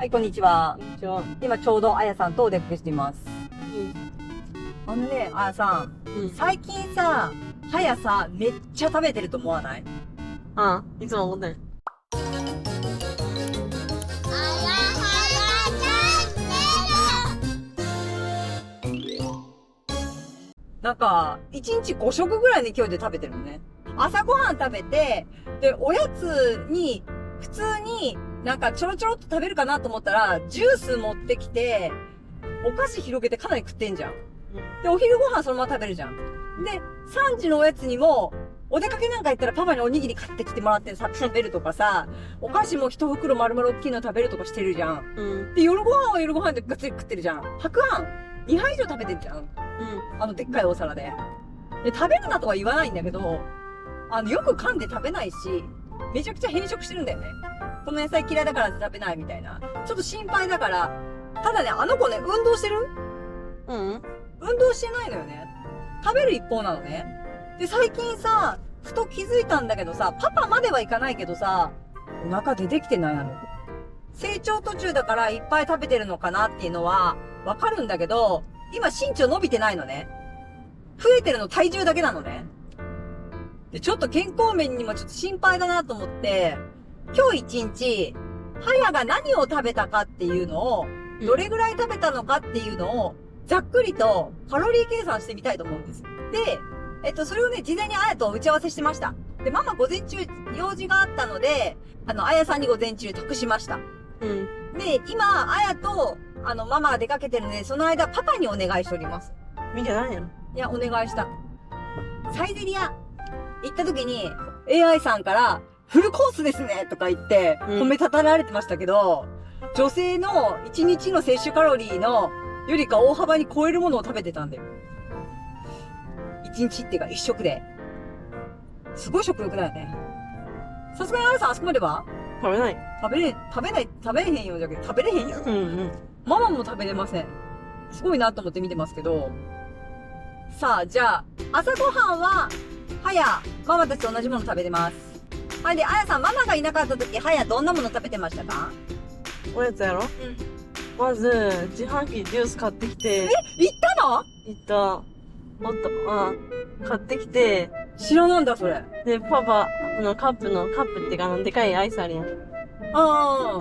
はい、こんにちは。じゃあ、今ちょうどあやさんとお出かけしています。うん。あのね、あやさん、うん。最近さ、はやさ、めっちゃ食べてると思わない？ああ、いつも思ってる。なんか、1日5食ぐらいの勢いで食べてるのね。朝ごはん食べて、で、おやつに、普通になんかちょろちょろっと食べるかなと思ったら、ジュース持ってきて、お菓子広げてかなり食ってんじゃん。で、お昼ご飯そのまま食べるじゃん。で、3時のおやつにも、お出かけなんか行ったらパパにおにぎり買ってきてもらってさ、食べるとかさ、お菓子も一袋丸々大きいの食べるとかしてるじゃん。うん。で、夜ご飯は夜ご飯でがっつり食ってるじゃん。白飯2杯以上食べてんじゃん。でっかいお皿で。で、食べるなとは言わないんだけど、よく噛んで食べないし、めちゃくちゃ変色してるんだよね。この野菜嫌いだから食べないみたいな。ちょっと心配だから。ただね、あの子ね、運動してる？うん。運動してないのよね。食べる一方なのね。で、最近さ、ふと気づいたんだけどさ、パパまではいかないけどさ、お腹出てきてないの。成長途中だからいっぱい食べてるのかなっていうのはわかるんだけど、今身長伸びてないのね。増えてるの体重だけなのね。で、ちょっと健康面にもちょっと心配だなと思って、今日一日、はやが何を食べたかっていうのを、どれぐらい食べたのかっていうのを、ざっくりとカロリー計算してみたいと思うんです。で、それをね、事前にあやと打ち合わせしてました。で、ママ午前中用事があったので、あやさんに午前中託しました。うん。で、今、あやと、ママが出かけてるので、その間、パパにお願いしております。見てないやろ。いや、お願いした。サイゼリア行った時に、AI さんから、フルコースですねとか言って、褒めたたられてましたけど、女性の1日の摂取カロリーの、よりか大幅に超えるものを食べてたんだよ。1日っていうか1食で。すごい食欲だよね。さすがにあやさんあそこまでは食べない。食べれへんよ。じゃけど食べれへんよ。うんうん。ママも食べれません。すごいなと思って見てますけど。さあ、じゃあ、朝ごはんは、はや、ママたちと同じもの食べてます。はい、で、あやさん、ママがいなかった時、はや、どんなもの食べてましたか？おやつやろ。まず、自販機ジュース買ってきて。行ったの？行った。買ってきて。知らなんだ、それ。で、パパ、カップっていうか、でかいアイスあるやん。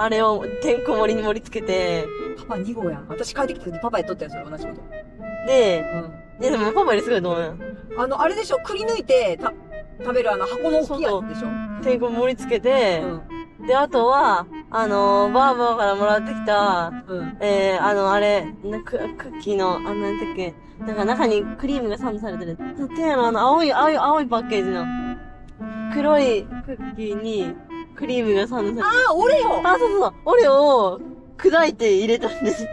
あれをてんこ盛りに盛り付けて。パパ2号やん。私帰ってきた時パパやっとったよ、それ同じこと。で、でもパパよりすごいと思うよ。あれでしょ、くり抜いて、食べる箱の大きいやつでしょ。てんこ盛り付けて、で、あとは、バーバーからもらってきた、あれ、クッキーの、なんだっけ、なんか中にクリームがサンドされてる。てやの青いパッケージの、黒いクッキーに、クリームがサンドされてる。オレオ！そう、オレオを砕いて入れたんです。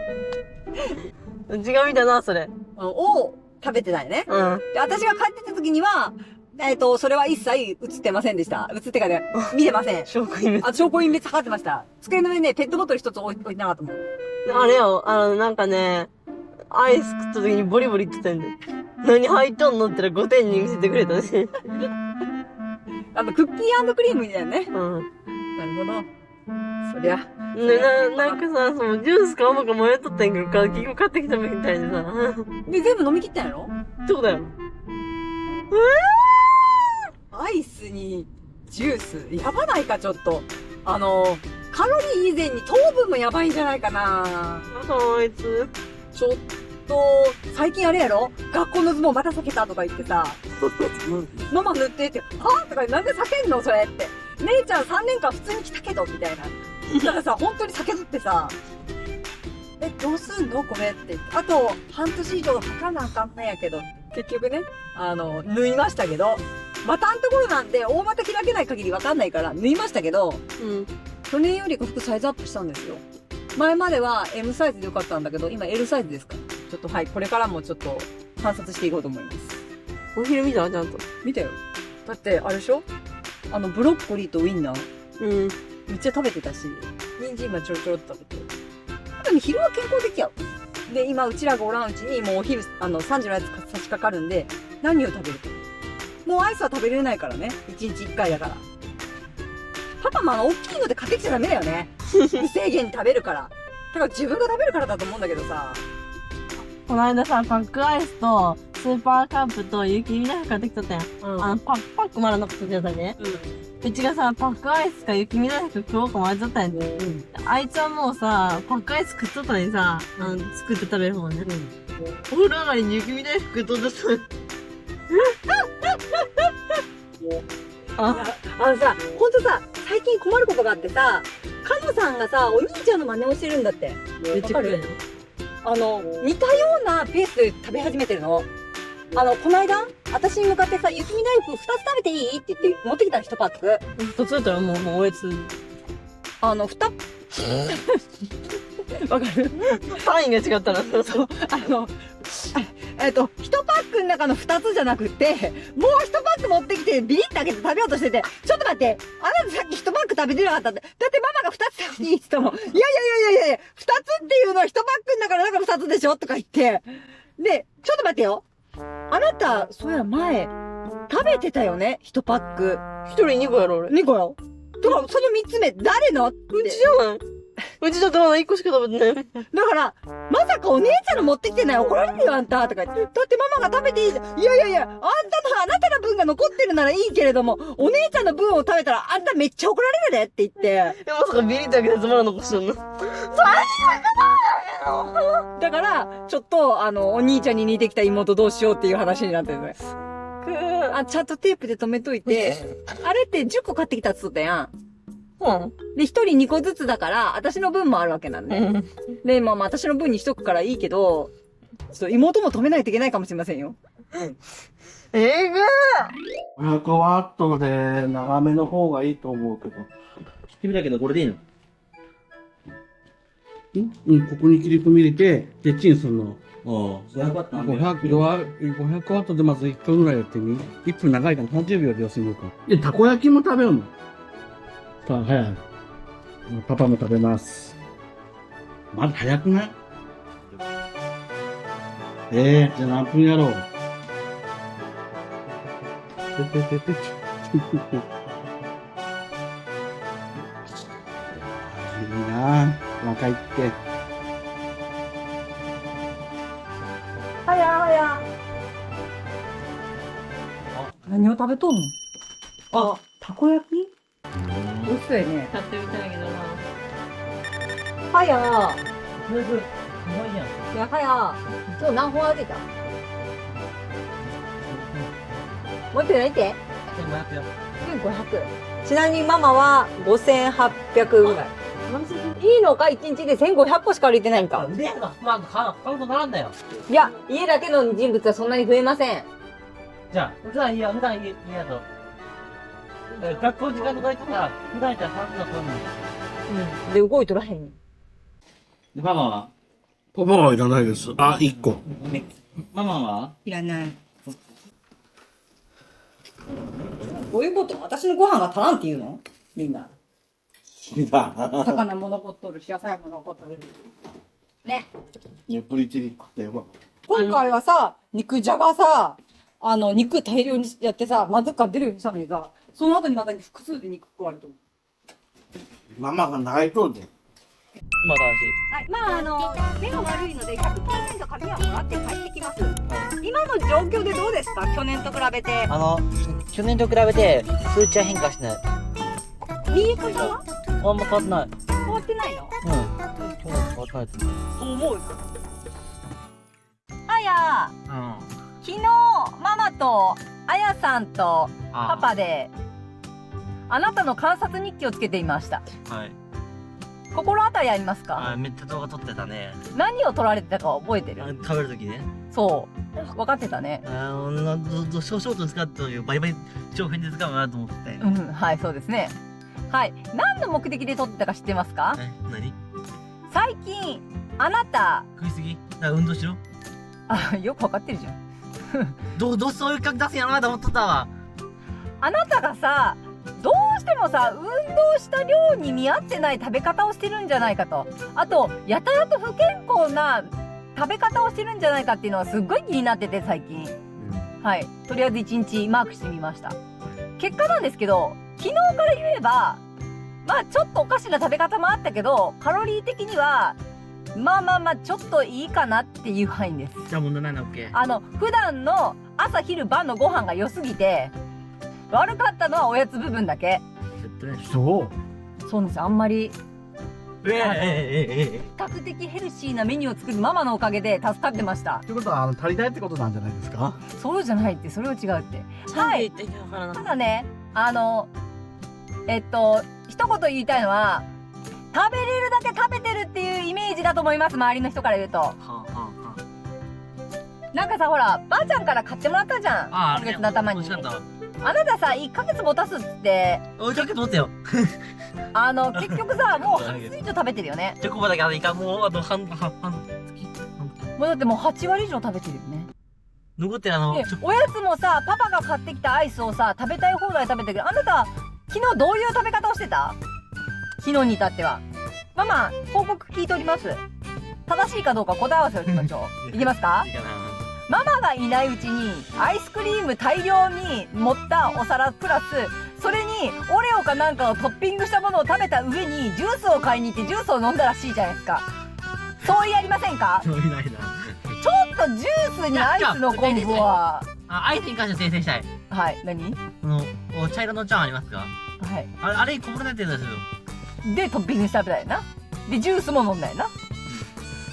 字が見たな、それ。を食べてないね。で、私が帰ってきた時には、それは一切映ってませんでした。映ってかね、見てません。証拠隠滅。証拠隠滅かかってました。机の上にね、ペットボトル一つ置いてなかったもん。あれよ、なんかね、アイス食った時にボリボリ言ってたんで。何入っとんのって言ったら5点に見せてくれたね。クッキー&クリームみたいなね。なるほど。そりゃ。なんかさ、ジュース買おうか迷っとったんやけど、結局買ってきたみたいでさ。で、全部飲み切ったんやろ？そうだよ。アイスにジュース、やばないか、ちょっと。カロリー以前に糖分もやばいんじゃないかな。あいつ。ちょっと、最近あれやろ？学校のズボンまた避けたとか言ってさ、ママ塗ってって、はぁとかなんで避けんのそれって。姉ちゃん3年間普通に来たけど、みたいな。だからさ、本当に避けずってさ、どうすんのこれって。あと、半年以上履かなあかんのやけど。結局ね、縫いましたけど、またんところなんで、大股開けない限りわかんないから、縫いましたけど、去年より服サイズアップしたんですよ。前までは M サイズでよかったんだけど、今 L サイズですから。ちょっとはい、これからもちょっと観察していこうと思います。お昼見た？ちゃんと。見たよ。だって、あれでしょ？ブロッコリーとウインナー。めっちゃ食べてたし、人参今ちょろちょろっと食べて。でも昼は健康的や。で、今うちらがおらんうちにもうお昼、3時のやつ差し掛かるんで、何を食べるか。もうアイスは食べれないからね。1日1回だから。パパも大きいので買ってきちゃダメだよね。無制限に食べるから。だから自分が食べるからだと思うんだけどさ。この間さ、パックアイスと、スーパーカップと雪見大福買ってきとったやん。パックまだ残ってたね。うちがさ、パックアイスか雪見大福食おうか迷っちゃったんやで。あいつはもうさ、パックアイス食っとったのにさ、作って食べる方ね。お風呂上がりに雪見大福食っとったさ。あのさ、ほんとさ、最近困ることがあってさ、カノさんがさ、お兄ちゃんの真似をしてるんだって。めっちゃ食える。似たようなペースで食べ始めてるの。この間、私に向かってさ、雪見大福2つ食べていいって言って持ってきたの、1パック。2つだったらもうおやつ。わかる単位が違ったら。そう、1パックの中の2つじゃなくて、もう1パック持ってきて、ビリッて開けて食べようとしてて、ちょっと待って、あなたさっき1パック食べてなかったって。だってママが2つ食べていいって言ったもん。いや、2つっていうのは1パックの中の2つでしょとか言って。で、ちょっと待ってよ。あなた、そうや、前、食べてたよね ?1 パック。1人2個やろ、俺。2個よ。だから、その3つ目、誰のうちじゃないうちだってまだ1個しか食べてない。だから、まさかお姉ちゃんの持ってきてない怒られるよ、あんたとか言って。だってママが食べていいじゃん。いや、あなたの分が残ってるならいいけれども、お姉ちゃんの分を食べたらあんためっちゃ怒られるでって言って。まさかビリって開けたやつまだ残してんの。だから、ちょっと、お兄ちゃんに似てきた妹どうしようっていう話になってるね。ちゃんとテープで留めといて、あれって10個買ってきたって言ったやん。で、1人2個ずつだから、私の分もあるわけなんで。で、まあ私の分にしとくからいいけど、ちょっと妹も止めないといけないかもしれませんよ。500ワットで長めの方がいいと思うけど。切ってみたけど、これでいいの？ここに切り込み入れて、で、チンするの。500ワット500ワットでまず1分ぐらいやってみ。1分長いから30秒で休むか。で、たこ焼きも食べようの。さあ、早い。パパも食べます。まだ早くないじゃあ何分やろう。いいなぁ。若いって。何を食べとんの？たこ焼き？美味しそうやね。買ってみたいけどな。はやすごいじゃん。いや、はや今日何本あげた？もう一回何て1500よ。 1500。ちなみにママは5800ぐらい。いいのか ?1 日で1500個しか歩いてないんか。ねえ、まあ、買うことならんだよ。いや、家だけの人物はそんなに増えません。じゃあ、普段家と。学校時間の時とか、普段じゃ3の分。で、動いとらへん。で、ママは？パパはいらないです。1個。ママはいらない。どういうこと？私のご飯が足らんって言うの？みんな。魚も残っとるし、野菜も残っとる。ね。プリチリ食ったよ。今回はさ、肉じゃがさ、肉大量にやってさ、まずく出るようにしたのにさ、その後にまた複数で肉食われとる。ママが泣いとるで。まだはい、目が悪いので100%紙はもらって帰ってきます。今の状況でどうですか？去年と比べて。去年と比べて、数値は変化しない。見え方はあんま変わってない。変わってないの？去年変わってないと思う。思う。あや、昨日ママとあやさんとパパであなたの観察日記をつけていました。はい。心当たりありますか？めっちゃ動画撮ってたね。何を撮られてたか覚えてる？食べるときね。そう分かってたね。ショートに使った時バリバリ長編で使うなと思って。はい、そうですね。はい、何の目的で撮ってたか知ってますか？何？最近あなた食いすぎ？運動しろ？よく分かってるじゃん。どうそういう企画出すんやろなと思っとったわ。あなたがさ、どうしてもさ、運動した量に見合ってない食べ方をしてるんじゃないかと。あと、やたらと不健康な食べ方をしてるんじゃないかっていうのはすっごい気になってて、最近。はい。とりあえず1日マークしてみました。結果なんですけど、昨日から言えば、まあちょっとおかしな食べ方もあったけど、カロリー的には、まあちょっといいかなっていう範囲です。じゃあ問題ないの OK。普段の朝昼晩のご飯が良すぎて、悪かったのはおやつ部分だけ。そう。そうなんですよ。あんまり、比え較的ヘルシーなメニューを作るママのおかげで助かってました。ということは、足りないってことなんじゃないですか？そうじゃないって、それは違うって。はい。言ってわからなかっただね、一言言いたいのは、食べれるだけ食べてるっていうイメージだと思います、周りの人から言うと。なんかさ、ほら、ばあちゃんから買ってもらったじゃん。ああ、今月の頭に。美味しかったわ。あなたさ、1ヶ月持たすっつって、追いかけとってよ。結局さ、もう半数以上食べてるよね。チョコバだけあといかん、もうあと半、もうだってもう8割以上食べてるよね。残ってるで、おやつもさ、パパが買ってきたアイスをさ、食べたい放題食べてるけど、あなた、昨日どういう食べ方をしてた？昨日に至っては。ママ、報告聞いております。正しいかどうか答え合わせをしましょう。いきますか？いいかな。ママがいないうちに、アイスクリーム大量に盛ったお皿プラス、それにオレオかなんかをトッピングしたものを食べた上に、ジュースを買いに行ってジュースを飲んだらしいじゃないですか。そうやりませんか？そういないな。ちょっとジュースにアイスの昆布は、アイスに関して訂正したい。はい、何？茶色の茶碗ありますか？はい。あれこぼれないって言うんですよ。で、トッピングして食べたいな。で、ジュースも飲んだよな。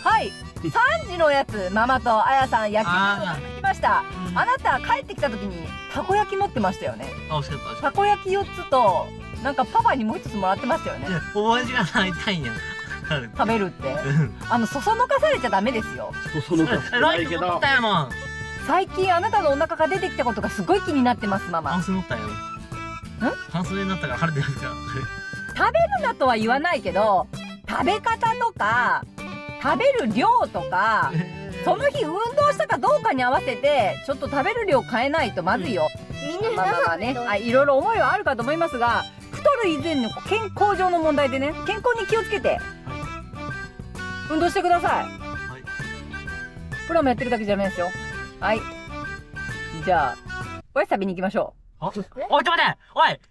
はい。3時のやつ、ママとあやさん焼き肉を食べに来ました。あなた帰ってきた時に、たこ焼き持ってましたよね。あ、美味しかった。たこ焼き4つと、なんかパパにもう1つもらってましたよね。覚え時間ないたいんや。食べるって。そそのかされちゃダメですよ。そのかライト持ったやもん。最近あなたのお腹が出てきたことがすごい気になってます、ママ。半袖持ったよ。半袖になったから晴れてるんですか？食べるなとは言わないけど、食べ方とか、食べる量とか、その日運動したかどうかに合わせて、ちょっと食べる量変えないとまずいよ。まあね、いろいろ思いはあるかと思いますが、太る以前の健康上の問題でね、健康に気をつけて、運動してください。はい。プロもやってるだけじゃないですよ。はい。じゃあ、おやつ食べに行きましょう。おい、ちょっと待っておい